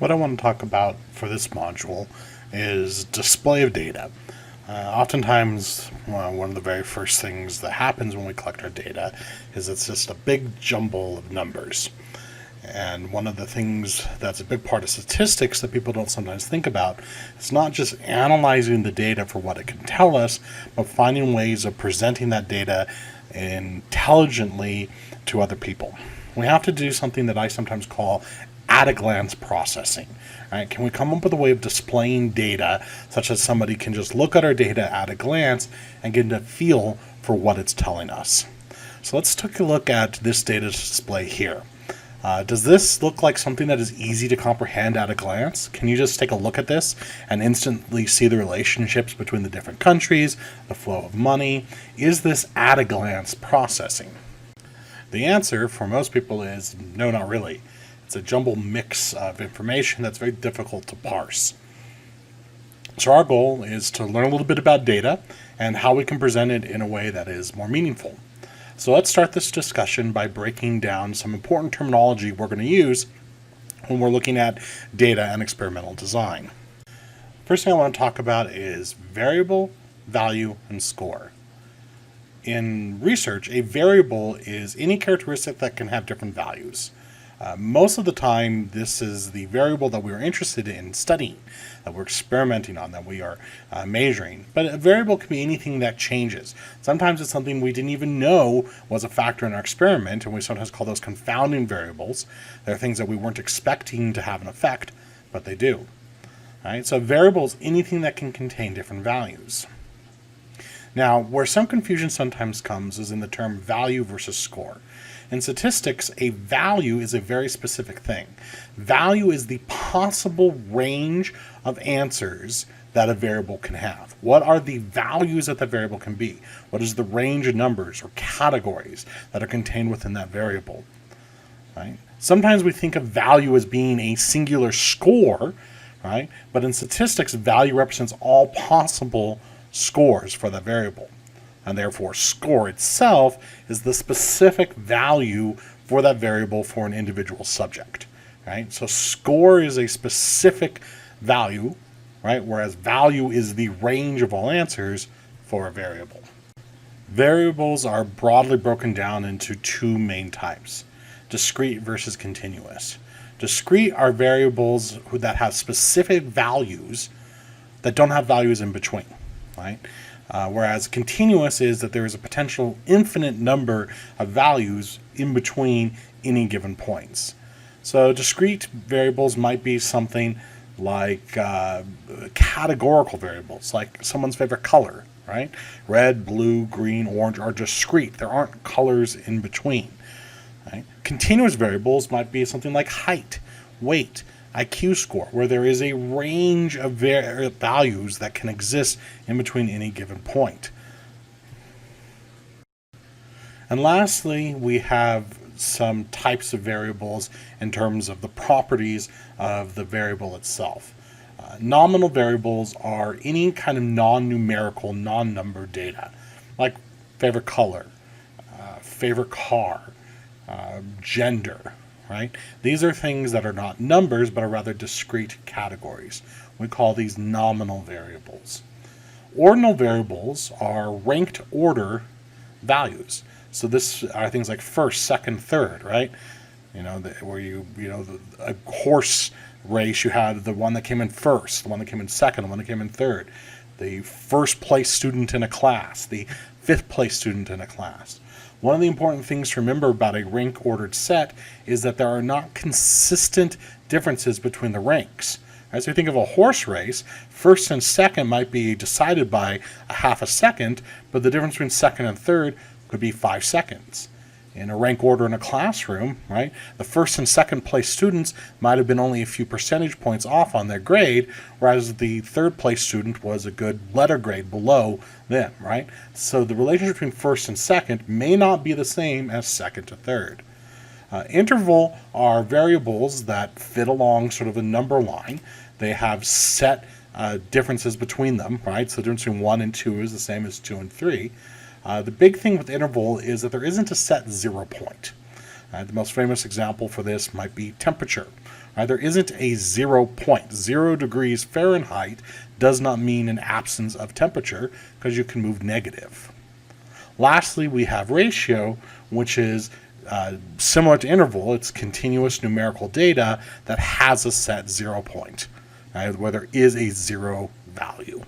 What I want to talk about for this module is display of data. Oftentimes, one of the very first things that happens when we collect our data is it's just a big jumble of numbers. And one of the things that's a big part of statistics that people don't sometimes think about is not just analyzing the data for what it can tell us, but finding ways of presenting that data intelligently to other people. We have to do something that I sometimes call at-a-glance processing. Right? Can we come up with a way of displaying data such that somebody can just look at our data at a glance and get a feel for what it's telling us? So let's take a look at this data display here. Does this look like something that is easy to comprehend at a glance? Can you just take a look at this and instantly see the relationships between the different countries, the flow of money? Is this at-a-glance processing? The answer for most people is no, not really. It's a jumbled mix of information that's very difficult to parse. So our goal is to learn a little bit about data and how we can present it in a way that is more meaningful. So let's start this discussion by breaking down some important terminology we're going to use when we're looking at data and experimental design. First thing I want to talk about is variable, value, and score. In research, a variable is any characteristic that can have different values. Most of the time, this is the variable that we are interested in studying, that we're experimenting on, that we are measuring. But a variable can be anything that changes. Sometimes it's something we didn't even know was a factor in our experiment, and we sometimes call those confounding variables. They're things that we weren't expecting to have an effect, but they do. All right? So a variable is anything that can contain different values. Now, where some confusion sometimes comes is in the term value versus score. In statistics, a value is a very specific thing. Value is the possible range of answers that a variable can have. What are the values that the variable can be? What is the range of numbers or categories that are contained within that variable? Right? Sometimes we think of value as being a singular score, right? But in statistics, value represents all possible scores for that variable. And therefore, score itself is the specific value for that variable for an individual subject. Right? So score is a specific value, right? Whereas value is the range of all answers for a variable. Variables are broadly broken down into two main types: discrete versus continuous. Discrete are variables that have specific values that don't have values in between. Right? Whereas continuous is that there is a potential infinite number of values in between any given points. So discrete variables might be something like categorical variables, like someone's favorite color, right? Red, blue, green, orange are discrete. There aren't colors in between. Right? Continuous variables might be something like height, weight, IQ score, where there is a range of values that can exist in between any given point. And lastly, we have some types of variables in terms of the properties of the variable itself. Nominal variables are any kind of non-numerical, non-number data, like favorite color, favorite car, gender. Right? These are things that are not numbers, but are rather discrete categories. We call these nominal variables. Ordinal variables are ranked order values. So this are things like first, second, third, right? Where a horse race, you had the one that came in first, the one that came in second, the one that came in third, the first place student in a class, the fifth place student in a class. One of the important things to remember about a rank-ordered set is that there are not consistent differences between the ranks. As we think of a horse race, first and second might be decided by a half a second, but the difference between second and third could be 5 seconds. In a rank order in a classroom, right, the first and second place students might have been only a few percentage points off on their grade, whereas the third place student was a good letter grade below them, right? So the relationship between first and second may not be the same as second to third. Interval are variables that fit along sort of a number line. They have set differences between them, right? So the difference between 1 and 2 is the same as 2 and 3. The big thing with interval is that there isn't a set 0 point. The most famous example for this might be temperature, Right? There isn't a 0 point. 0 degrees Fahrenheit does not mean an absence of temperature because you can move negative. Lastly, we have ratio, which is similar to interval. It's continuous numerical data that has a set 0 point, right, where there is a 0 value.